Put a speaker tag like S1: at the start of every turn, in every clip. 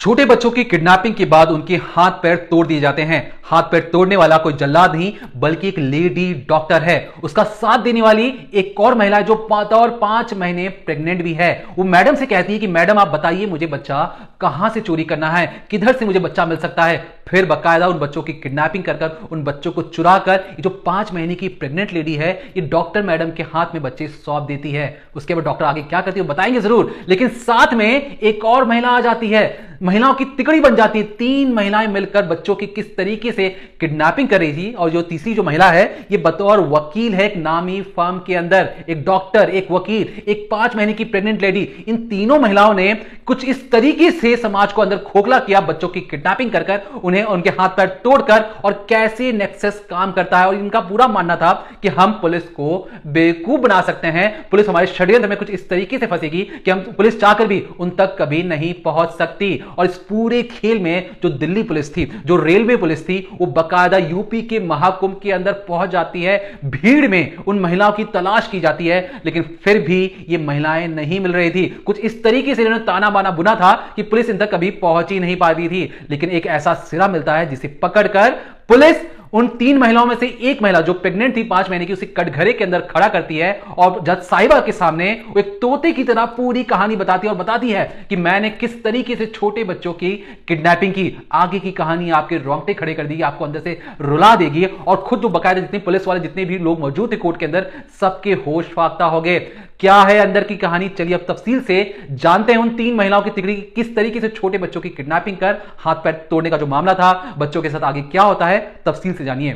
S1: छोटे बच्चों की किडनैपिंग के बाद उनके हाथ पैर तोड़ दिए जाते हैं। हाथ पैर तोड़ने वाला कोई जल्लाद नहीं बल्कि एक लेडी डॉक्टर है। उसका साथ देने वाली एक और महिला है जो 5 महीने प्रेग्नेंट भी है। वो मैडम से कहती है कि मैडम आप बताइए मुझे बच्चा कहां से चोरी करना है, किधर से मुझे बच्चा मिल सकता है। फिर बकायदा उन बच्चों की किडनैपिंग कर उन बच्चों को चुरा कर ये जो 5 महीने की प्रेग्नेंट लेडी है ये डॉक्टर मैडम के हाथ में बच्चे सौंप देती है। उसके बाद डॉक्टर आगे क्या करती है बताएंगे जरूर, लेकिन साथ में एक और महिला आ जाती है। महिलाओं की तिकड़ी बन जाती है। 3 महिलाएं मिलकर बच्चों की किस तरीके से किडनैपिंग कर रही थी। और जो तीसरी जो महिला है ये बतौर वकील है एक नामी फर्म के अंदर, एक डॉक्टर, एक वकील, एक 5 महीने की प्रेग्नेंट लेडी। इन तीनों महिलाओं ने कुछ इस तरीके से समाज को अंदर खोखला किया, बच्चों की किडनैपिंग कर उन्हें उनके हाथ पैर तोड़कर, और कैसे नेक्सस काम करता है। और इनका पूरा मानना था कि हम पुलिस को बेवकूफ बना सकते हैं, पुलिस हमारे षड्यंत्र में कुछ इस तरीके से फंसेगी कि हम पुलिस चाहकर भी उन तक कभी नहीं पहुंच सकती। और इस पूरे खेल में जो दिल्ली पुलिस थी, जो रेलवे पुलिस थी, वो बकायदा यूपी के महाकुंभ के अंदर पहुंच जाती है। भीड़ में उन महिलाओं की तलाश की जाती है, लेकिन फिर भी ये महिलाएं नहीं मिल रही थी। कुछ इस तरीके से इन्होंने ताना बाना बुना था कि पुलिस इन तक कभी पहुंच ही नहीं पा रही थी। लेकिन एक ऐसा सिरा मिलता है जिसे पकड़कर पुलिस उन 3 महिलाओं में से एक महिला जो प्रेग्नेंट थी 5 महीने की, उसे कटघरे के अंदर खड़ा करती है और जज साहिबा के सामने वो एक तोते की तरह पूरी कहानी बताती है और बताती है कि मैंने किस तरीके से छोटे बच्चों की किडनैपिंग की। आगे की कहानी आपके रोंगटे खड़े कर देगी, आपको अंदर से रुला देगी। और खुद जो बकायदा जितने पुलिस वाले जितने भी लोग मौजूद थे कोर्ट के अंदर, सबके होश फाख्ता हो गए। क्या है अंदर की कहानी, चलिए अब तफसील से जानते हैं। उन 3 महिलाओं की तिकड़ी किस तरीके से छोटे बच्चों की किडनैपिंग कर हाथ पैर तोड़ने का जो मामला था, बच्चों के साथ आगे क्या होता है, तफसील से जानिए।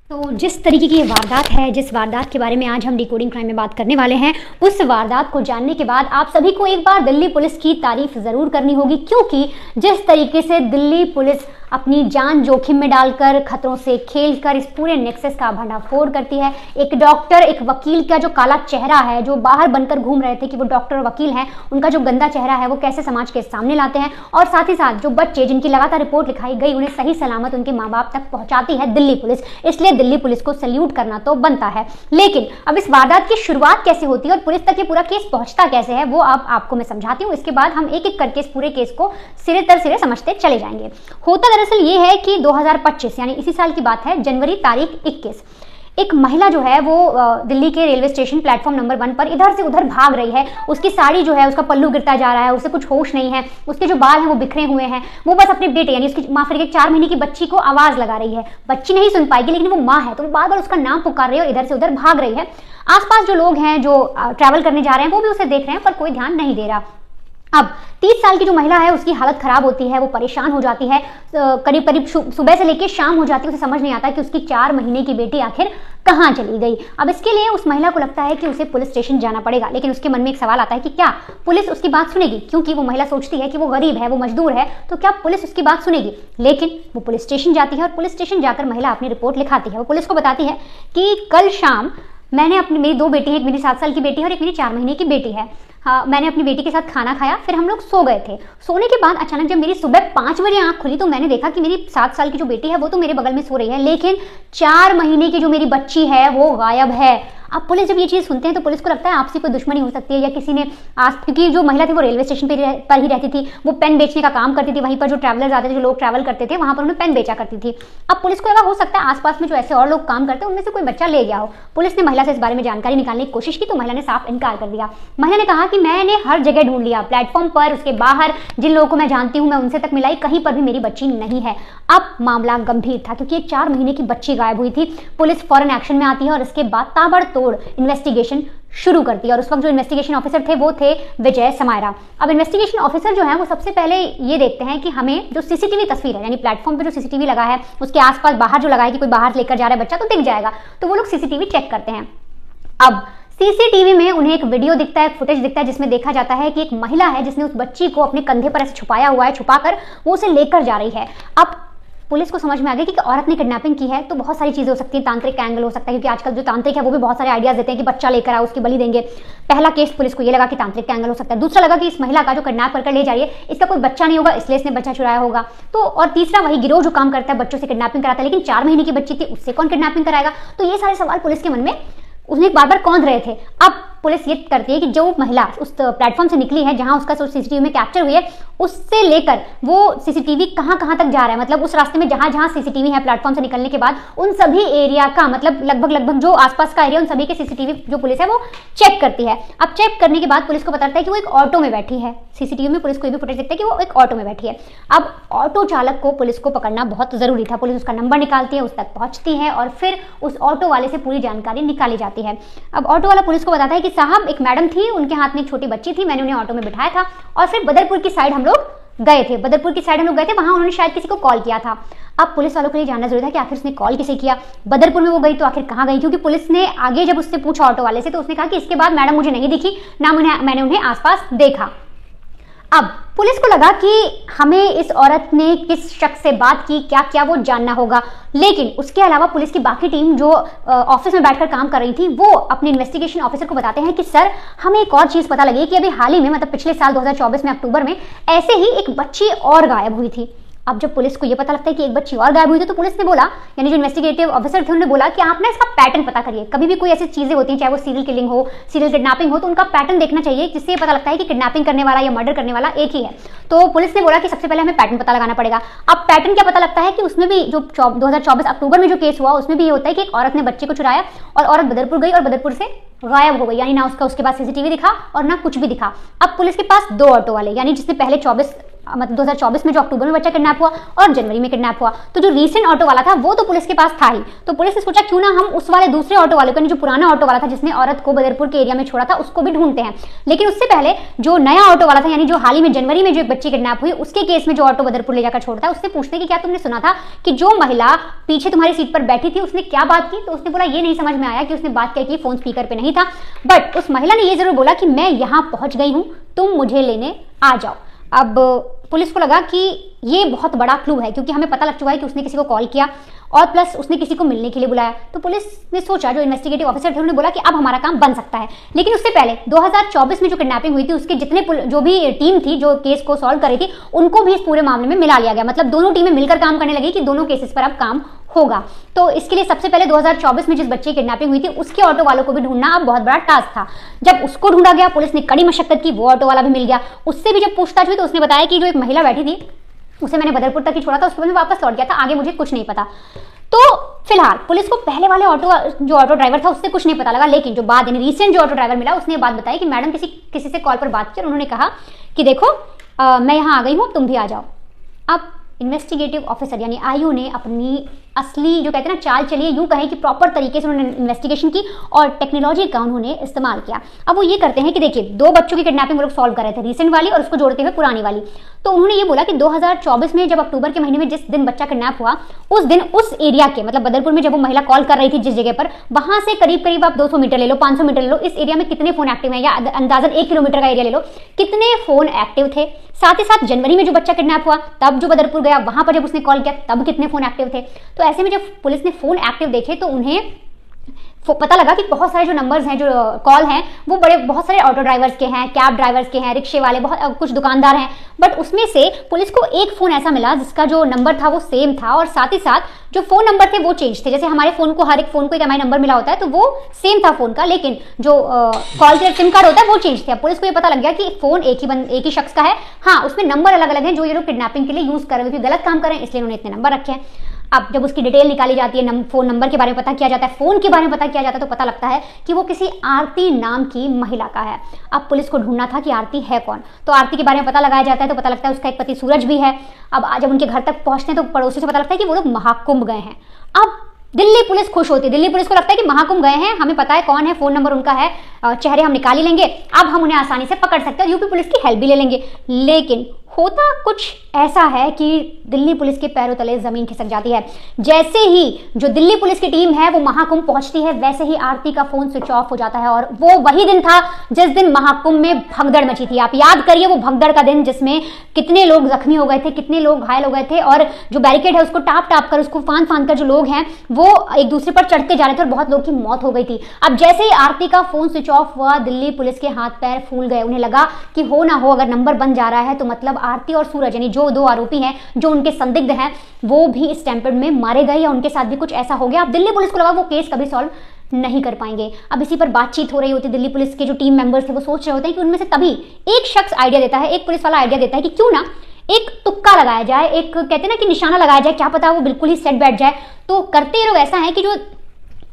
S2: तो जिस तरीके की ये वारदात है, जिस वारदात के बारे में आज हम डिकोडिंग क्राइम में बात करने वाले हैं, उस वारदात को जानने के बाद आप सभी को एक बार दिल्ली पुलिस की तारीफ ज़रूर करनी होगी, क्योंकि जिस तरीके से दिल्ली पुलिस अपनी जान जोखिम में डालकर, खतरों से खेलकर इस पूरे नेक्सस का भंडाफोड़ करती है। एक डॉक्टर, एक वकील का जो काला चेहरा है, जो बाहर बनकर घूम रहे थे कि वो डॉक्टर और वकील हैं, उनका जो गंदा चेहरा है वो कैसे समाज के सामने लाते हैं। और साथ ही साथ जो बच्चे जिनकी लगातार रिपोर्ट लिखाई गई, उन्हें सही सलामत उनके माँ बाप तक पहुंचाती है दिल्ली पुलिस। इसलिए दिल्ली पुलिस को सैल्यूट करना तो बनता है। लेकिन अब इस वारदात की शुरुआत कैसे होती है और पुलिस तक ये पूरा केस पहुंचता कैसे है, वो अब आपको मैं समझाती हूँ। इसके बाद हम एक एक करके इस पूरे केस को सिरे तर सिरे समझते चले जाएंगे। होता दरअसल ये है कि 2025 यानी इसी साल की बात है, जनवरी तारीख 21, एक महिला जो है वो दिल्ली के रेलवे स्टेशन प्लेटफॉर्म नंबर 1 पर इधर से उधर भाग रही है। उसकी साड़ी जो है, उसका पल्लू गिरता जा रहा है, उसे कुछ होश नहीं है, उसके जो बाल हैं वो बिखरे हुए हैं। वो बस अपने बेटे यानी उसकी माफ करिए 4 महीने की बच्ची को आवाज लगा रही है। बच्ची नहीं सुन पाएगी लेकिन वो माँ है तो वो बार बार उसका नाम पुकार रही है और इधर से उधर भाग रही है। आसपास जो लोग हैं जो ट्रैवल करने जा रहे हैं वो भी उसे देख रहे हैं पर कोई ध्यान नहीं दे रहा। अब 30 साल की जो महिला है उसकी हालत खराब होती है, वो परेशान हो जाती है। करीब करीब सुबह से लेकर शाम हो जाती है, उसे समझ नहीं आता कि उसकी 4 महीने की बेटी आखिर कहाँ चली गई। अब इसके लिए उस महिला को लगता है कि उसे पुलिस स्टेशन जाना पड़ेगा, लेकिन उसके मन में एक सवाल आता है कि क्या पुलिस उसकी बात सुनेगी, क्योंकि वो महिला सोचती है कि वो गरीब है, वो मजदूर है, तो क्या पुलिस उसकी बात सुनेगी। लेकिन वो पुलिस स्टेशन जाती है और पुलिस स्टेशन जाकर महिला अपनी रिपोर्ट लिखाती है। वो पुलिस को बताती है कि कल शाम मैंने मेरी 2 बेटी है, एक मेरी 7 साल की बेटी है और एक मेरी 4 महीने की बेटी है। हाँ, मैंने अपनी बेटी के साथ खाना खाया, फिर हम लोग सो गए थे। सोने के बाद अचानक जब मेरी सुबह 5 बजे आंख खुली तो मैंने देखा कि मेरी 7 साल की जो बेटी है वो तो मेरे बगल में सो रही है, लेकिन 4 महीने की जो मेरी बच्ची है वो गायब है। अब पुलिस जब ये चीज़ सुनते हैं तो पुलिस को लगता है आपसी कोई दुश्मनी हो सकती है या किसी ने क्योंकि जो महिला थी वो रेलवे स्टेशन पर ही रहती थी, वो पेन बेचने का काम करती थी। वहीं पर जो ट्रैवलर्स आते थे, जो लोग ट्रैवल करते थे, वहां पर उन्हें पेन बेचा करती थी। अब पुलिस को लगा हो सकता है आसपास में जो ऐसे और लोग काम करते हैं उनमें से कोई बच्चा ले गया हो। पुलिस ने महिला से इस बारे में जानकारी निकालने की कोशिश की तो महिला ने साफ इनकार कर दिया। महिला ने कहा कि मैंने हर जगह ढूंढ लिया, प्लेटफॉर्म पर, उसके बाहर, जिन लोगों को मैं जानती हूँ मैं उनसे तक मिलाई, कहीं पर भी मेरी बच्ची नहीं है। अब मामला गंभीर था क्योंकि एक 4 महीने की बच्ची गायब हुई थी। पुलिस फौरन एक्शन में आती है और इसके बाद ताबड़तोड़ इन्वेस्टिगेशन शुरू करती है। और उस वक्त जो इन्वेस्टिगेशन ऑफिसर थे वो थे विजय समायरा। अब इन्वेस्टिगेशन ऑफिसर जो है वो सबसे पहले ये देखते हैं कि हमें जो सीसीटीवी तस्वीर है, यानी प्लेटफॉर्म पे जो सीसीटीवी लगा है उसके आसपास बाहर जो लगा है कि कोई बाहर लेकर जा रहा है बच्चा तो दिख जाएगा, तो वो लोग सीसीटीवी चेक करते हैं। अब सीसीटीवी में उन्हें एक वीडियो दिखता है, एक फुटेज दिखता है जिसमें देखा जाता है कि एक महिला है जिसने उस बच्ची को अपने कंधे पर ऐसे छुपाया हुआ है, छुपाकर वो उसे लेकर जा रही है। अब पुलिस को समझ में आ गया कि औरत ने किडनैपिंग की है तो बहुत सारी चीजें हो सकती हैं, तांत्रिक एंगल हो सकता है, क्योंकि आजकल जो तांत्रिक है वो भी बहुत सारे आइडियाज देते हैं कि बच्चा लेकर आओ, उसकी बलि देंगे। पहला केस पुलिस को ये लगा कि तांत्रिक एंगल हो सकता है। दूसरा लगा कि इस महिला का जो किडनैप कर ले जा रही है इसका कोई बच्चा नहीं होगा, इसलिए इसने बच्चा चुराया होगा। तो और तीसरा वही गिरोह जो काम करता है बच्चों से किडनैपिंग कराता है, लेकिन 4 महीने की बच्ची थी उससे कौन किडनैपिंग कराएगा। तो ये सारे सवाल पुलिस के मन में उन्हें बार बार कौंध रहे थे। अब पुलिस ये करती है कि जो महिला उस प्लेटफॉर्म से निकली है जहां उसका सीसीटीवी में कैप्चर हुई है, उससे लेकर वो सीसीटीवी कहां कहां तक जा रहा है, मतलब उस रास्ते में जहां जहां सीसीटीवी है प्लेटफॉर्म से निकलने के बाद उन सभी एरिया का, मतलब लगभग जो आसपास का एरिया, उन सभी के सीसीटीवी जो पुलिस है वो चेक करती है। अब चेक करने के बाद पुलिस को पता लगता है कि वो एक ऑटो में बैठी है। सीसीटीवी में पुलिस को भी फुटेज दिखता है कि वो एक ऑटो में बैठी है। अब ऑटो चालक को पुलिस को पकड़ना बहुत जरूरी था। पुलिस उसका नंबर निकालती है, उस तक पहुंचती है और फिर उस ऑटो वाले से पूरी जानकारी निकाली जाती है। अब ऑटो वाला पुलिस को बताता है कि साहब, एक मैडम थी, उनके हाथ में एक छोटी बच्ची थी, मैंने उन्हें ऑटो में बिठाया था और फिर बदरपुर की साइड हम लोग गए थे। वहां उन्होंने शायद किसी को कॉल किया था। अब पुलिस वालों के लिए जानना जरूरी था कि आखिर उसने कॉल किसे किया, बदरपुर में वो गई तो आखिर कहां गई, क्योंकि पुलिस ने आगे जब उससे पूछा ऑटो वाले से तो उसने कहा कि इसके बाद मैडम मुझे नहीं दिखी, ना मैंने उन्हें आसपास देखा। अब पुलिस को लगा कि हमें इस औरत ने किस शख्स से बात की, क्या क्या वो जानना होगा, लेकिन उसके अलावा पुलिस की बाकी टीम जो ऑफिस में बैठकर काम कर रही थी वो अपने इन्वेस्टिगेशन ऑफिसर को बताते हैं कि सर, हमें एक और चीज पता लगी कि अभी हाल ही में, मतलब पिछले साल 2024 में अक्टूबर में ऐसे ही एक बच्ची और गायब हुई थी। अब जब पुलिस को ये पता लगता है कि एक बच्ची और गायब हुई थी तो पुलिस ने बोला, यानी जो इन्वेस्टिगेटिव ऑफिसर थे उन्होंने बोला कि आप ना इसका पैटर्न पता करिए। कभी भी कोई ऐसी चीजें होती हैं, चाहे वो सीरियल किलिंग हो, सीरियल किडनैपिंग हो, तो उनका पैटर्न देखना चाहिए, जिससे पता लगता है कि किडनैपिंग करने वाला या मर्डर करने वाला एक ही है। तो पुलिस ने बोला कि सबसे पहले हमें पैटर्न पता लगाना पड़ेगा। अब पैटर्न क्या पता लगता है कि उसमें भी जो 2024 अक्टूबर में जो केस हुआ उसमें भी ये होता है कि एक औरत ने बच्चे को चुराया और औरत बदरपुर गई और बदरपुर से गायब हो गई, यानी ना उसके पास सीसीटीवी दिखा और ना कुछ भी दिखा। अब पुलिस के पास दो ऑटो वाले, यानी जिसने पहले 2024 में जो अक्टूबर में बच्चा किडनैप हुआ और जनवरी में किडनैप हुआ, तो जो रीसेंट ऑटो वाला था वो तो पुलिस के पास था ही। तो पुलिस ने सोचा क्यों ना हम उस वाले दूसरे ऑटो वाले को, यानी जो पुराना ऑटो वाला था जिसने औरत को बदरपुर के एरिया में छोड़ा था, उसको भी ढूंढते हैं। लेकिन उससे पहले जो नया ऑटो वाला था, यानी जो हाल ही में जनवरी में जो एक बच्ची किडनैप हुई, उसके केस में जो ऑटो बदरपुर ले जाकर छोड़ता है, उससे पूछते कि क्या तुमने सुना था कि जो महिला पीछे तुम्हारी सीट पर बैठी थी उसने क्या बात की। तो उसने बोला ये नहीं समझ में आया कि उसने बात क्या की, फोन स्पीकर पे नहीं था, बट उस महिला ने ये जरूर बोला कि मैं यहां पहुंच गई हूं, तुम मुझे लेने आ जाओ। अब पुलिस को लगा कि ये बहुत बड़ा क्लू है, क्योंकि हमें पता लग चुका है कि उसने किसी को कॉल किया और प्लस उसने किसी को मिलने के लिए बुलाया। तो पुलिस ने सोचा, जो इन्वेस्टिगेटिव ऑफिसर थे उन्होंने बोला कि अब हमारा काम बन सकता है। लेकिन उससे पहले 2024 में जो किडनैपिंग हुई थी उसके जितने जो भी टीम थी जो केस को सॉल्व कर रही थी, उनको भी इस पूरे मामले में मिला लिया गया। मतलब दोनों टीमें मिलकर काम करने लगी कि दोनों केसेस पर अब काम होगा। तो इसके लिए सबसे पहले 2024 में जिस बच्चे की किडनैपिंग हुई थी उसके ऑटो वालों को भी ढूंढना अब बहुत बड़ा टास्क था। जब उसको ढूंढा गया, पुलिस ने कड़ी मशक्कत की, वो ऑटो वाला भी मिल गया। उससे भी जब पूछताछ हुई तो उसने बताया कि जो एक महिला बैठी थी उसे मैंने बदरपुर तक ही छोड़ा था, उसके बाद मैं वापस लौट गया था, आगे मुझे कुछ नहीं पता। तो फिलहाल पुलिस को पहले वाले जो ऑटो ड्राइवर था उससे कुछ नहीं पता लगा, लेकिन जो बाद, यानी रीसेंट जो ऑटो ड्राइवर मिला, उसने बात बताई कि मैडम किसी से कॉल पर बात की और उन्होंने कहा कि देखो मैं यहाँ आ गई हूँ, तुम भी आ जाओ। अब इन्वेस्टिगेटिव ऑफिसर यानी आईओ ने अपनी असली जो कहते हैं ना चाल चलिए, यूं कहें कि प्रॉपर तरीके से उन्होंने इन्वेस्टिगेशन की और टेक्नोलॉजी का उन्होंने इस्तेमाल किया। अब वो ये करते हैं कि देखिए, दो बच्चों की किडनैपिंग वो लोग सॉल्व कर रहे थे, रीसेंट वाली और उसको जोड़ते हुए पुरानी वाली। तो उन्होंने ये बोला कि 2024 में जब अक्टूबर के महीने में जिस दिन बच्चा किडनैप हुआ, उस दिन उस एरिया के, मतलब बदरपुर में जब वो महिला कॉल कर रही थी जिस जगह पर, वहां से करीब आप 200 मीटर ले लो, 500 मीटर ले लो, इस एरिया में कितने फोन एक्टिव हैं, या अंदाजन 1 किलोमीटर का एरिया ले लो, कितने फोन एक्टिव थे। साथ ही साथ जनवरी में जो बच्चा किडनैप हुआ तब जो बदरपुर गया वहां पर जब उसने कॉल किया तब कितने फोन एक्टिव थे। तो ऐसे में जब पुलिस ने फोन एक्टिव देखे तो उन्हें पता लगा कि बहुत सारे जो नंबर्स हैं, जो कॉल हैं, वो बहुत सारे ऑटो ड्राइवर्स के हैं, कैब ड्राइवर्स के हैं, रिक्शे वाले, बहुत कुछ दुकानदार हैं। बट उसमें से पुलिस को एक फोन ऐसा मिला जिसका जो नंबर था वो सेम था और साथ ही साथ जो फोन नंबर थे वो चेंज थे। जैसे हमारे फोन को, हर एक फोन को एक एमआई नंबर मिला होता है, तो वो सेम था फोन का, लेकिन जो कॉल के सिम कार्ड होता है वो चेंज थे। पुलिस को ये पता लग गया कि फोन एक ही शख्स का है, हाँ उसमें नंबर अलग अलग है, जो ये लोग किडनैपिंग के लिए यूज कर रहे हैं, गलत काम कर रहे हैं, इसलिए उन्होंने इतने नंबर रखे हैं। अब जब उसकी डिटेल निकाली जाती है, फोन नंबर के बारे में पता किया जाता है, फोन के बारे में पता किया जाता है, तो पता लगता है कि वो किसी आरती नाम की महिला का है। अब पुलिस को ढूंढना था कि आरती है कौन, तो आरती के बारे में पता लगाया जाता है, तो पता लगता है उसका एक पति सूरज भी है। अब जब उनके घर तक पहुंचते हैं तो पड़ोसी से पता लगता है कि वो लोग महाकुंभ गए हैं। अब दिल्ली पुलिस खुश होती है, दिल्ली पुलिस को लगता है कि महाकुंभ गए हैं, हमें पता है कौन है, फोन नंबर उनका है, चेहरे हम निकाल ही लेंगे, अब हम उन्हें आसानी से पकड़ सकते हैं, यूपी पुलिस की हेल्प भी ले लेंगे। लेकिन होता कुछ ऐसा है कि दिल्ली पुलिस के पैरों तले जमीन खिसक जाती है। जैसे ही जो दिल्ली पुलिस की टीम है वो महाकुंभ पहुंचती है, वैसे ही आरती का फोन स्विच ऑफ हो जाता है। और वो वही दिन था जिस दिन महाकुंभ में भगदड़ मची थी। आप याद करिए वो भगदड़ का दिन जिसमें कितने लोग जख्मी हो गए थे, कितने लोग घायल हो गए थे, और जो बैरिकेड है उसको टाप कर, उसको फांद कर जो लोग हैं वो एक दूसरे पर चढ़ते जा रहे थे और बहुत लोग की मौत हो गई थी। अब जैसे ही आरती का फोन स्विच ऑफ हुआ, दिल्ली पुलिस के हाथ पैर फूल गए। उन्हें लगा कि हो ना हो, अगर नंबर बन जा रहा है तो मतलब आरती और सूरज यानी जो दो आरोपी हैं, जो उनके संदिग्ध हैं, वो भी इस स्टैम्पेड में मारे गए या उनके साथ भी कुछ ऐसा हो गया। अब दिल्ली पुलिस को लगा वो केस कभी सॉल्व नहीं कर पाएंगे। अब इसी पर बातचीत हो रही होती, दिल्ली पुलिस के जो टीम मेंबर्स थे वो सोच रहे होते हैं कि उनमें से तभी एक शख्स आइडिया देता है, एक पुलिस वाला आइडिया देता है कि क्यों ना एक तुक्का लगाया जाए, एक कहते हैं ना कि निशाना लगाया जाए, क्या पता वो बिल्कुल ही सेट बैठ जाए। तो करते ये लोग ऐसा है कि जो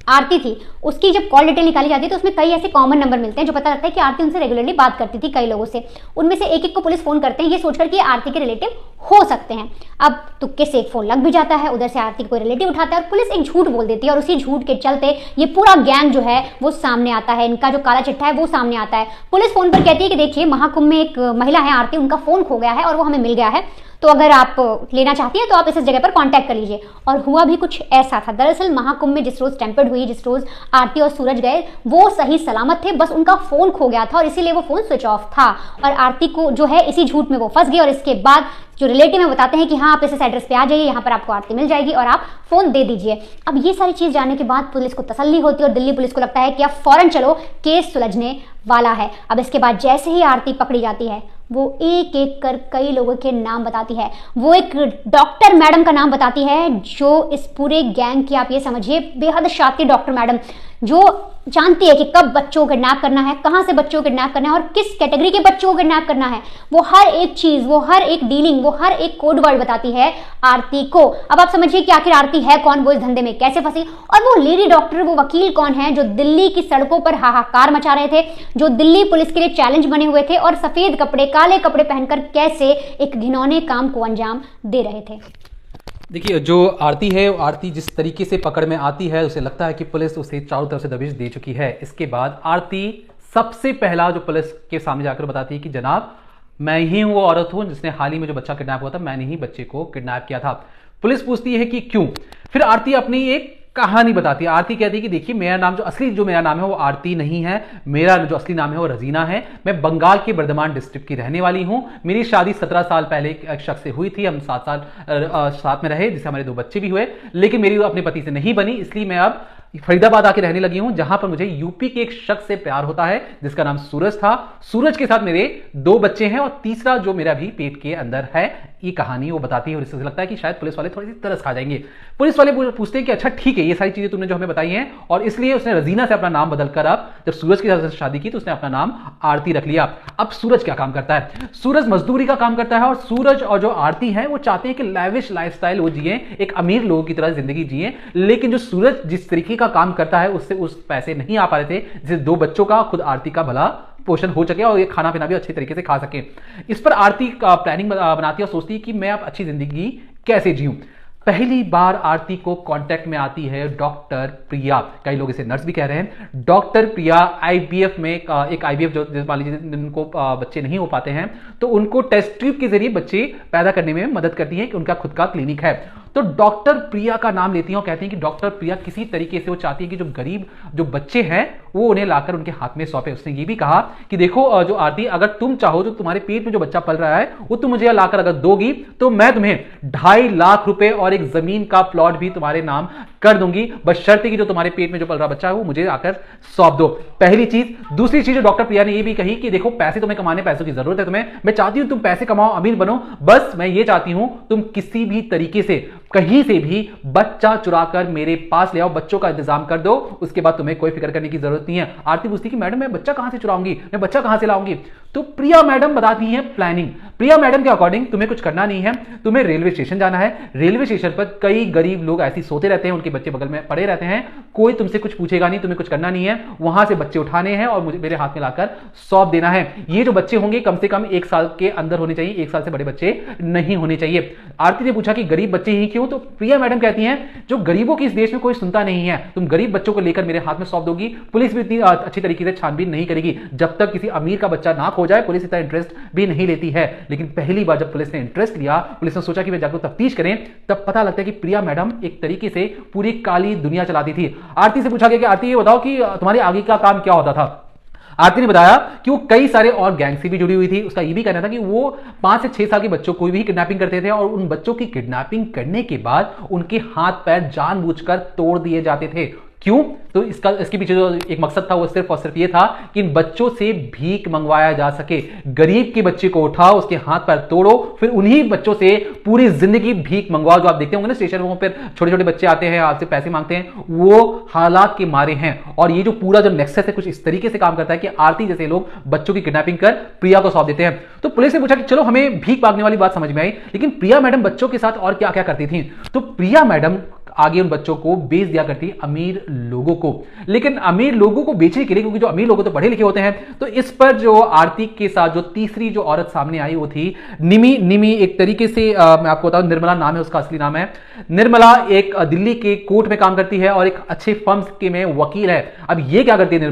S2: आरती थी उसकी जब कॉल डिटेल निकाली जाती है तो उसमें कई ऐसे कॉमन नंबर मिलते हैं जो पता लगता है कि आरती उनसे रेगुलरली बात करती थी कई लोगों से। उनमें से एक एक को पुलिस फोन करते हैं ये सोचकर कि आरती के रिलेटिव हो सकते हैं। अब तुक्के से एक फोन लग भी जाता है, उधर से आरती को कोई रिलेटिव उठाता है और पुलिस एक झूठ बोल देती है और उसी झूठ के चलते ये पूरा गैंग जो है वो सामने आता है, इनका जो काला चिट्ठा है वो सामने आता है। पुलिस फोन पर कहती है कि देखिए महाकुंभ में एक महिला है आरती, उनका फोन खो गया है और वो हमें मिल गया है, तो अगर आप लेना चाहती हैं तो आप इस जगह पर कांटेक्ट कर लीजिए। और हुआ भी कुछ ऐसा था। दरअसल महाकुंभ में जिस रोज टेम्पर्ड हुई, जिस रोज आरती और सूरज गए वो सही सलामत थे, बस उनका फोन खो गया था और इसीलिए वो फोन स्विच ऑफ था और आरती को जो है इसी झूठ में वो फंस गई। और इसके बाद जो रिलेटिव है बताते हैं कि हाँ आप इस एड्रेस पे आ जाइए, यहाँ पर आपको आरती मिल जाएगी और आप फोन दे दीजिए। अब ये सारी चीज जानने के बाद पुलिस को तसल्ली होती है और दिल्ली पुलिस को लगता है कि अब फौरन चलो केस सुलझने वाला है। अब इसके बाद जैसे ही आरती पकड़ी जाती है वो एक एक कर कई लोगों के नाम बताती है। वो एक डॉक्टर मैडम का नाम बताती है जो इस पूरे गैंग की आप ये समझिए बेहद शातिर डॉक्टर मैडम, जो जानती है कि कब बच्चों को किडनैप करना है, कहाँ से बच्चों को किडनैप करना है और किस कैटेगरी के बच्चों को किडनैप करना है। वो हर एक चीज, वो हर एक डीलिंग, वो हर एक कोड वर्ड बताती है आरती को। अब आप समझिए कि आखिर आरती है कौन, वो इस धंधे में कैसे फंसी और वो लेडी डॉक्टर, वो वकील कौन है जो दिल्ली की सड़कों पर हाहाकार मचा रहे थे, जो दिल्ली पुलिस के लिए चैलेंज बने हुए थे और सफेद कपड़े काले कपड़े पहनकर कैसे एक घिनौने काम को अंजाम दे रहे थे।
S1: देखिए जो आरती है, आरती जिस तरीके से पकड़ में आती है उसे लगता है कि पुलिस उसे चारों तरफ से दबिश दे चुकी है। इसके बाद आरती सबसे पहला जो पुलिस के सामने जाकर बताती है कि जनाब मैं ही वो औरत हूं जिसने हाल ही में जो बच्चा किडनैप हुआ था, मैंने ही बच्चे को किडनैप किया था। पुलिस पूछती है कि क्यों। फिर आरती अपनी एक कहानी बताती है। आरती कहती है कि देखिए मेरा नाम जो मेरा नाम है वो आरती नहीं है, मेरा जो असली नाम है वो रजीना है। मैं बंगाल के बर्धमान डिस्ट्रिक्ट की रहने वाली हूं। मेरी शादी 17 साल पहले एक शख्स से हुई थी, हम 7 साल साथ में रहे जिससे हमारे 2 बच्चे भी हुए, लेकिन मेरी अपने पति से नहीं बनी, इसलिए मैं अब फरीदाबाद आके रहने लगी हूं जहां पर मुझे यूपी के एक शख्स से प्यार होता है जिसका नाम सूरज था। सूरज के साथ मेरे 2 बच्चे हैं और तीसरा जो मेरा भी पेट के अंदर है। ये कहानी वो बताती है और इससे लगता है कि शायद पुलिस वाले थोड़ी सी तरस खा जाएंगे। पुलिस वाले पूछते हैं कि अच्छा ठीक है ये सारी चीजें तुमने जो हमें बताई हैं, और इसलिए उसने रजीना से अपना नाम बदलकर अब जब सूरज के साथ शादी की तो उसने अपना नाम आरती रख लिया। अब सूरज क्या काम करता है? सूरज मजदूरी का काम करता है और सूरज और जो आरती है वो चाहते हैं कि लैविश लाइफस्टाइल वो जिए, एक अमीर लोगों की तरह जिंदगी जिए, लेकिन जो सूरज जिस तरीके का काम करता है उससे उस पैसे नहीं आ पा रहे थे जिससे 2 बच्चों का, खुद आरती का भला पोषण हो सके और ये खाना पीना भी अच्छे तरीके से खा सके। इस पर आरती का प्लानिंग बनाती है और सोचती है कि मैं अब अच्छी जिंदगी कैसे जीऊं। पहली बार आरती को कांटेक्ट में आती है डॉक्टर प्रिया, कई लोग इसे नर्स भी कह रहे हैं। डॉक्टर प्रिया आईवीएफ में एक आईवीएफ जो मान लीजिए जिनको बच्चे नहीं हो पाते हैं तो उनको टेस्ट ट्यूब के जरिए बच्चे पैदा करने में मदद करती है कि उनका खुद का क्लिनिक है। तो डॉक्टर प्रिया का नाम लेती हैं और कहती हैं कि डॉक्टर प्रिया किसी तरीके से वो चाहती है कि जो गरीब जो बच्चे हैं वो उन्हें लाकर उनके हाथ में सौंपे। उसने ये भी कहा कि देखो जो आरती, अगर तुम चाहो तो तुम्हारे पेट में जो बच्चा पल रहा है वो तुम मुझे लाकर अगर दोगी तो मैं तुम्हें 2.5 लाख रुपए और एक जमीन का प्लॉट भी तुम्हारे नाम कर दूंगी, बस शर्त है कि जो तुम्हारे पेट में जो पल रहा बच्चा है वो मुझे आकर सौंप दो। पहली चीज। दूसरी चीज डॉक्टर प्रिया ने ये भी कही कि देखो पैसे तुम्हें कमाने, पैसों की जरूरत है तुम्हें, मैं चाहती हूं तुम पैसे कमाओ, अमीर बनो, बस मैं ये चाहती हूं तुम किसी भी तरीके से कहीं से भी बच्चा चुराकर मेरे पास ले आओ, बच्चों का इंतजाम कर दो, उसके बाद तुम्हें कोई फिक्र करने की जरूरत नहीं है। आरती पूछती कि मैडम मैं बच्चा कहां से चुराऊंगी, मैं बच्चा कहां से लाऊंगी? तो प्रिया मैडम बताती हैं प्लानिंग। प्रिया मैडम के अकॉर्डिंग तुम्हें कुछ करना नहीं है, तुम्हें रेलवे स्टेशन जाना है। रेलवे स्टेशन पर कई गरीब लोग ऐसे सोते रहते हैं, उनके बच्चे बगल में पड़े रहते हैं, कोई तुमसे कुछ पूछेगा नहीं, तुम्हें कुछ करना नहीं है, वहां से बच्चे उठाने हैं और मुझे मेरे हाथ में लाकर सौंप देना है। ये जो बच्चे होंगे कम से कम 1 साल के अंदर होने चाहिए, 1 साल से बड़े बच्चे नहीं होने चाहिए। आरती ने पूछा कि गरीब बच्चे ही क्यों? तो प्रिया मैडम कहती हैं जो गरीबों की इस देश में कोई सुनता नहीं है, तुम गरीब बच्चों को लेकर मेरे हाथ में सौंप दोगी, पुलिस भी इतनी अच्छी तरीके से छानबीन नहीं करेगी, जब तक किसी अमीर का बच्चा ना खो जाए पुलिस इतना इंटरेस्ट भी नहीं लेती है। लेकिन पहली बार जब पुलिस ने इंटरेस्ट लिया, पुलिस ने सोचा कि वे जाकर तफ्तीश करें, तब पता लगता है कि प्रिया मैडम एक तरीके से पूरी काली दुनिया चलाती थी। आरती से पूछा गया कि आरती ये बताओ कि तुम्हारे आगे का काम क्या होता था? आरती ने बताया कि वो कई सारे और गैंग से भी जुड़ी हुई थी। उसका ये भी कहना था कि वो 5 से 6 साल के बच्चों को भी किडनैपिंग करते थे और उन बच्चों की किडनैपिंग करने के बाद उनके हाथ पैर जानबूझकर तोड़ दिए जाते थे। क्यों? तो इसके पीछे जो एक मकसद था वो सिर्फ और सिर्फ ये था कि इन बच्चों से भीख मंगवाया जा सके। गरीब के बच्चे को उठाओ, उसके हाथ पैर तोड़ो, फिर उन्हीं बच्चों से पूरी जिंदगी भीख मंगवाओ। जो आप देखते होंगे ना स्टेशन पर छोटे छोटे बच्चे आते हैं, आपसे पैसे मांगते हैं, वो हालात के मारे हैं। और ये जो पूरा जो नेक्सस है कुछ इस तरीके से काम करता है कि आरती जैसे लोग बच्चों की किडनैपिंग कर प्रिया को सौंप देते हैं। तो पुलिस ने पूछा कि चलो हमें भीख मांगने वाली बात समझ में आई, लेकिन प्रिया मैडम बच्चों के साथ और क्या क्या करती थी? तो प्रिया मैडम आगे उन बच्चों को बेच दिया करती अमीर लोगों को। लेकिन अमीर लोगों को बेचने के लिए, क्योंकि जो अमीर लोग तो पढ़े लिखे होते हैं, तो इस पर जो आरती के साथ जो तीसरी जो औरत सामने आई वो थी निमी। एक तरीके से मैं आपको बताऊं, निर्मला नाम है उसका, असली नाम है निर्मला। एक दिल्ली के कोर्ट में काम करती है और एक अच्छे फर्म के में वकील है। अब ये क्या करती है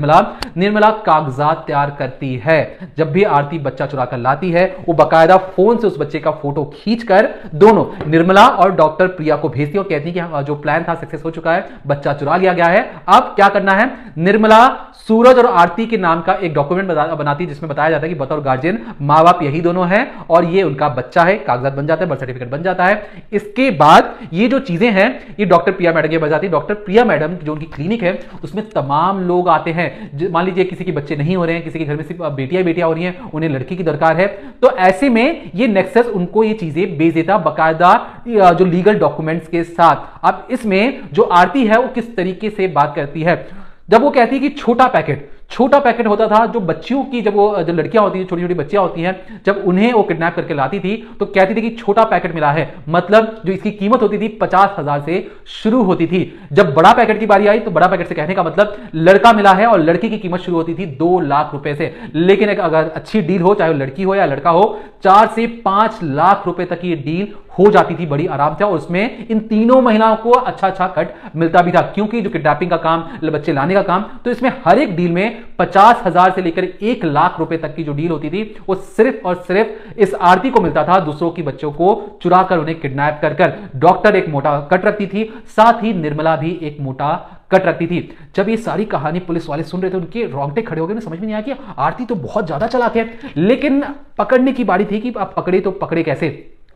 S1: निर्मला कागजात तैयार करती है। जब भी आरती बच्चा चुरा कर लाती है, वो बाकायदा फोन से उस बच्चे का फोटो खींचकर दोनों निर्मला और डॉक्टर प्रिया को भेजती है और कहती है कि जो प्लान था सक्सेस हो चुका है, बच्चा चुरा लिया गया है। अब क्या करना है? निर्मला सूरज और आरती के नाम का एक डॉक्यूमेंट बनाती है जिसमें बताया जाता है कि बतौर गार्जियन माँ बाप यही दोनों हैं और ये उनका बच्चा है। कागजात बन जाता है, बर्थ सर्टिफिकेट बन जाता है। इसके बाद ये जो चीजें हैं ये डॉक्टर प्रिया मैडम के बजाती है। डॉक्टर प्रिया मैडम जो उनकी क्लिनिक है उसमें तमाम लोग आते हैं। मान लीजिए किसी के बच्चे नहीं हो रहे हैं, किसी के घर में सिर्फ बेटियां हो रही हैं, उन्हें लड़की की दरकार है, तो ऐसे में ये नेक्सस उनको ये चीजें बेच देता बाकायदा जो लीगल डॉक्यूमेंट्स के साथ। अब इसमें जो आरती है वो किस तरीके से बात करती है, जब वो कहती है कि छोटा पैकेट होता था जो बच्चियों की, जब लड़कियां होती हैं, छोटी छोटी बच्चियां होती हैं, जब उन्हें वो किडनैप करके लाती थी तो कहती थी कि छोटा पैकेट मिला है। मतलब जो इसकी कीमत होती थी 50,000 से शुरू होती थी। जब बड़ा पैकेट की बारी आई तो बड़ा पैकेट से कहने का मतलब लड़का मिला है और लड़की की कीमत शुरू होती थी 2 लाख रुपए से। लेकिन अगर अच्छी डील हो, चाहे वो लड़की हो या लड़का हो, 4 से 5 लाख रुपए तक की डील हो जाती थी बड़ी आराम से। और उसमें इन तीनों महिलाओं को अच्छा कट मिलता भी था, क्योंकि जो किडनैपिंग का काम, बच्चे लाने का काम, तो इसमें हर एक डील में 50,000 से लेकर 1 लाख रुपए तक की जो डील होती थी वो सिर्फ और सिर्फ इस आरती को मिलता था, दूसरों की बच्चों को चुरा कर उन्हें किडनैप कर। डॉक्टर एक मोटा कट रखती थी, साथ ही निर्मला भी एक मोटा कट रखती थी। जब ये सारी कहानी पुलिस वाले सुन रहे थे, उनके रोंगटे खड़े हो गए। समझ में नहीं आया कि आरती तो बहुत ज्यादा चालाक है, लेकिन पकड़ने की बारी थी कि आप पकड़े तो पकड़े कैसे।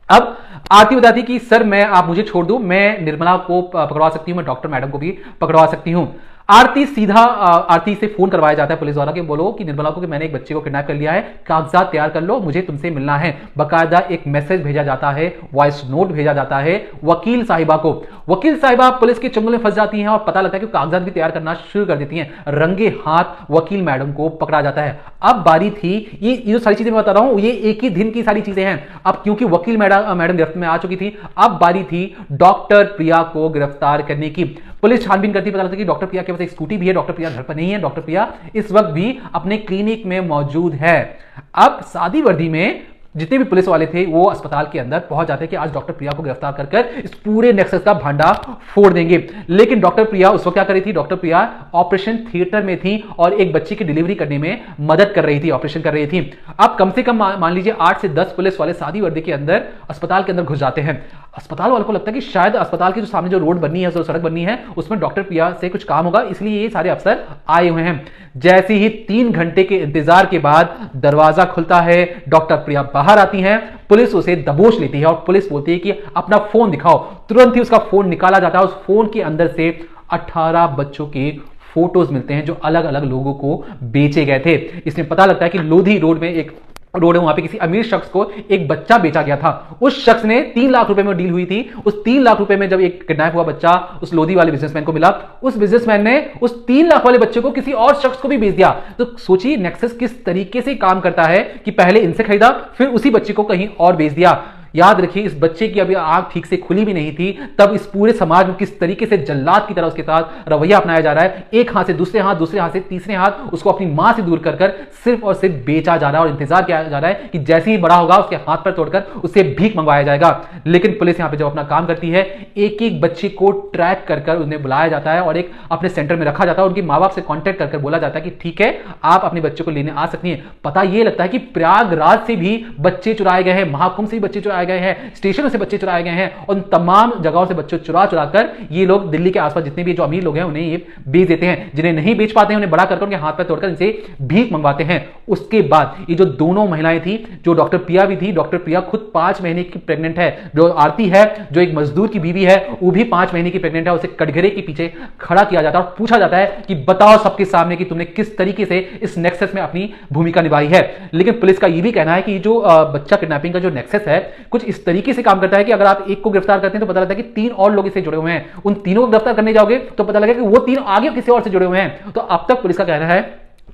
S1: अब आरती बताती कि सर आप मुझे छोड़ दो, मैं निर्मला को पकड़वा सकती हूं, मैं डॉक्टर मैडम को भी पकड़वा सकती हूं। आरती से फोन करवाया जाता है पुलिस द्वारा कि बोलो कि निर्मला को कि मैंने एक बच्चे को किडनैप कर लिया है, कागजात तैयार कर लो, मुझे तुमसे मिलना है। बाकायदा एक मैसेज भेजा जाता है, वॉइस नोट भेजा जाता है वकील साहिबा को। वकील साहिबा पुलिस के चंगुल में फंस जाती हैं और पता लगता है कि कागजात भी तैयार करना शुरू कर देती हैं। रंगे हाथ वकील मैडम को पकड़ा जाता है। अब बारी थी, ये जो सारी चीजें मैं बता रहा हूं ये एक ही दिन की सारी चीजें हैं। अब क्योंकि वकील मैडम गिरफ्त में आ चुकी थी, अब बारी थी डॉक्टर प्रिया को गिरफ्तार करने की। पुलिस छानबीन करती, पता लगता है कि डॉक्टर प्रिया के पास एक स्कूटी भी है। डॉक्टर प्रिया घर पर नहीं है, डॉक्टर प्रिया इस वक्त भी अपने क्लिनिक में मौजूद है। अब सादी वर्दी में जितने भी पुलिस वाले थे वो अस्पताल के अंदर पहुंच जाते हैं कि आज डॉक्टर प्रिया को गिरफ्तार कर इस पूरे नेक्सस का भांडा फोड़ देंगे। लेकिन डॉक्टर प्रिया उस वक्त क्या कर रही थी? डॉक्टर प्रिया ऑपरेशन थिएटर में थी और एक बच्ची की डिलीवरी करने में मदद कर रही थी, ऑपरेशन कर रही थी। अब कम से कम मान लीजिए 8 से 10 पुलिस वाले सादी वर्दी के अंदर अस्पताल के अंदर घुस जाते हैं। अस्पताल वालों को लगता है कि शायद अस्पताल के जो सामने जो रोड बननी है, जो सड़क बननी है, उसमें डॉक्टर प्रिया से कुछ काम होगा, इसलिए ये सारे अफसर आए हुए हैं। जैसे ही 3 घंटे के इंतजार के बाद दरवाजा खुलता है, डॉक्टर प्रिया बाहर आती हैं, पुलिस उसे दबोच लेती है और पुलिस बोलती है कि अपना फोन दिखाओ। तुरंत ही उसका फोन निकाला जाता है। उस फोन के अंदर से 18 बच्चों के फोटोज मिलते हैं जो अलग अलग लोगों को बेचे गए थे। इसमें पता लगता है कि लोधी रोड में एक रोड है, वहां पे किसी अमीर शख्स को एक बच्चा बेचा गया था। उस शख्स ने 3 लाख रुपए में डील हुई थी। उस 3 लाख रुपए में जब एक किडनैप हुआ बच्चा उस लोधी वाले बिजनेसमैन को मिला, उस बिजनेसमैन ने उस 3 लाख वाले बच्चे को किसी और शख्स को भी बेच दिया। तो सोचिए नेक्सस किस तरीके से काम करता है कि पहले इनसे खरीदा, फिर उसी बच्चे को कहीं और बेच दिया। याद रखिए, इस बच्चे की अभी आंख ठीक से खुली भी नहीं थी, तब इस पूरे समाज में किस तरीके से जल्लाद की तरह उसके साथ रवैया अपनाया जा रहा है। एक हाथ से दूसरे हाथ से तीसरे हाथ उसको अपनी मां से दूर कर सिर्फ और सिर्फ बेचा जा रहा है और इंतजार किया जा रहा है कि जैसे ही बड़ा होगा उसके हाथ पर तोड़कर उससे भीख मंगवाया जाएगा। लेकिन पुलिस यहां पर जब अपना काम करती है, एक एक बच्चे को ट्रैक कर उन्हें बुलाया जाता है और एक अपने सेंटर में रखा जाता है। उनके माँ बाप से कॉन्टेक्ट कर बोला जाता है कि ठीक है, आप अपने बच्चे को लेने आ सकती हैं। पता यह लगता है कि प्रयागराज से भी बच्चे चुराए गए हैं, महाकुंभ से भी बच्चे चुराए चुराए गए हैं, स्टेशनों से बच्चे चुराए गए हैं, उन तमाम जगहों से बच्चे चुरा कर ये लोग दिल्ली के आसपास जितने भी जो अमीर लोग हैं उन्हें ये बेच देते हैं। जिन्हें नहीं बेच पाते हैं उन्हें बड़ा करके उनके हाथ पैर तोड़कर इनसे भीख मंगवाते हैं। उसके बाद ये जो दोनों महिलाएं थी, जो डॉक्टर प्रिया भी थी, डॉक्टर प्रिया खुद 5 महीने की प्रेग्नेंट है, जो आरती है जो एक मजदूर की बीवी है वो भी 5 महीने की प्रेग्नेंट है। उसे कटघरे के पीछे खड़ा किया जाता है और पूछा जाता है कि बताओ सबके सामने कि तुमने किस तरीके से इस नेक्सस में अपनी भूमिका निभाई है। लेकिन पुलिस का यह भी कहना है कि जो बच्चा किडनैपिंग का जो नेक्सस है कुछ इस तरीके से काम करता है कि अगर आप एक को गिरफ्तार करते हैं तो पता लगता है कि 3 और लोग इससे जुड़े हुए हैं, उन तीनों को गिरफ्तार करने जाओगे तो पता लगेगा कि वो 3 आगे किसी और से जुड़े हुए हैं। तो अब तक पुलिस का कहना है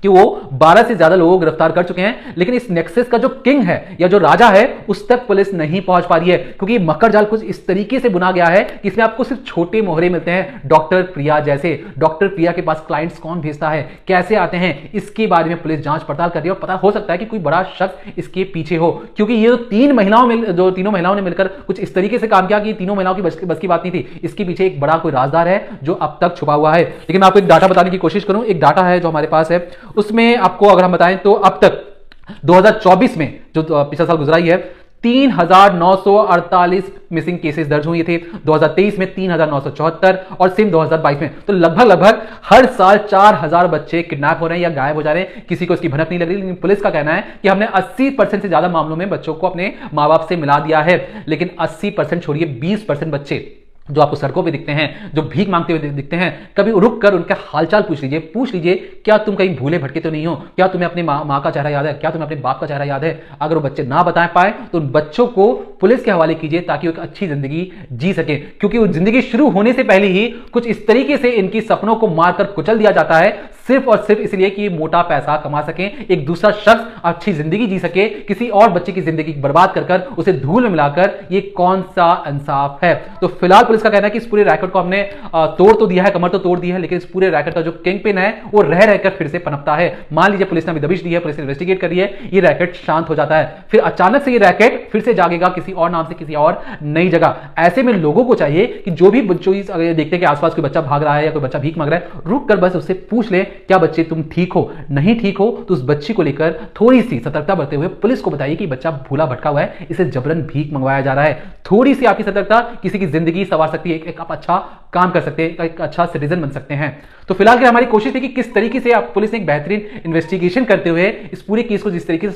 S1: कि वो 12 से ज्यादा लोगों को गिरफ्तार कर चुके हैं, लेकिन इस नेक्सस का जो किंग है या जो राजा है उस तक पुलिस नहीं पहुंच पा रही है, क्योंकि मकर जाल कुछ इस तरीके से बुना गया है कि इसमें आपको सिर्फ छोटे मोहरे मिलते हैं डॉक्टर प्रिया जैसे। डॉक्टर प्रिया के पास क्लाइंट्स कौन भेजता है, कैसे आते हैं, इसके बारे में पुलिस जांच पड़ताल कर रही है और पता हो सकता है कि कोई बड़ा शख्स इसके पीछे हो, क्योंकि ये तीनों महिलाओं ने मिलकर कुछ इस तरीके से काम किया कि तीनों महिलाओं की बस की बात नहीं थी। इसके पीछे एक बड़ा कोई राजदार है जो अब तक छुपा हुआ है। लेकिन मैं आपको एक डाटा बताने की कोशिश करूं, एक डाटा है जो हमारे पास है, उसमें आपको अगर हम बताएं तो अब तक 2024 में जो पिछला साल गुजरा ही है 3,948 मिसिंग केसेस दर्ज हुए थे, 2023 में 3,974 और सेम 2022 में। तो लगभग हर साल 4,000 बच्चे किडनैप हो रहे हैं या गायब हो जा रहे हैं, किसी को इसकी भनक नहीं लग रही। लेकिन पुलिस का कहना है कि हमने 80% से ज्यादा मामलों में बच्चों को अपने मां बाप से मिला दिया है। लेकिन 80% छोड़िए, 20% बच्चे जो आपको सड़कों पे दिखते हैं, जो भीख मांगते हुए दिखते हैं, कभी रुक कर उनका हालचाल पूछ लीजिए क्या तुम कहीं भूले भटके तो नहीं हो, क्या तुम्हें अपने माँ का चेहरा याद है, क्या तुम्हें अपने बाप का चेहरा याद है। अगर वो बच्चे ना बता पाए तो उन बच्चों को पुलिस के हवाले कीजिए ताकि वो एक अच्छी जिंदगी जी सके, क्योंकि वो जिंदगी शुरू होने से पहले ही कुछ इस तरीके से इनकी सपनों को मारकर कुचल दिया जाता है, सिर्फ और सिर्फ इसलिए कि मोटा पैसा कमा सके, एक दूसरा शख्स अच्छी जिंदगी जी सके, किसी और बच्चे की जिंदगी बर्बाद कर उसे धूल में मिलाकर। ये कौन सा इंसाफ है। तो फिलहाल पुलिस का कहना है कि इस पूरे रैकेट को हमने तोड़ तो दिया है, कमर तो तोड़ दी है, लेकिन इस पूरे रैकेट का जो किंग पिन है वो रह रहकर फिर से पनपता है। मान लीजिए पुलिस ने अभी दबिश दी है, पुलिस इन्वेस्टिगेट कर रही है, ये रैकेट शांत हो जाता है, फिर अचानक से ये रैकेट फिर से जागेगा किसी और नाम से, किसी और नई जगह। ऐसे में लोगों को चाहिए कि जो भी बच्चों देखते हैं कि आसपास कोई बच्चा भाग रहा है या कोई बच्चा भीख मांग रहा है, रुक कर बस उससे पूछ ले क्या बच्चे तुम ठीक हो। नहीं ठीक हो तो उस बच्ची को लेकर थोड़ी सी सतर्कता बरते हुए पुलिस को बताइए कि बच्चा भूला भटका हुआ है, इसे जबरन भीख मंगवाया जा रहा है। थोड़ी सी आपकी सतर्कता किसी की जिंदगी संवार सकती है, एक आप अच्छा काम कर सकते हैं, एक अच्छा सिटीजन बन सकते हैं। तो फिलहाल हमारी कोशिश थी कि किस तरीके से आप पुलिस ने एक बेहतरीन इन्वेस्टिगेशन करते हुए इस पूरे केस को जिस तरीके से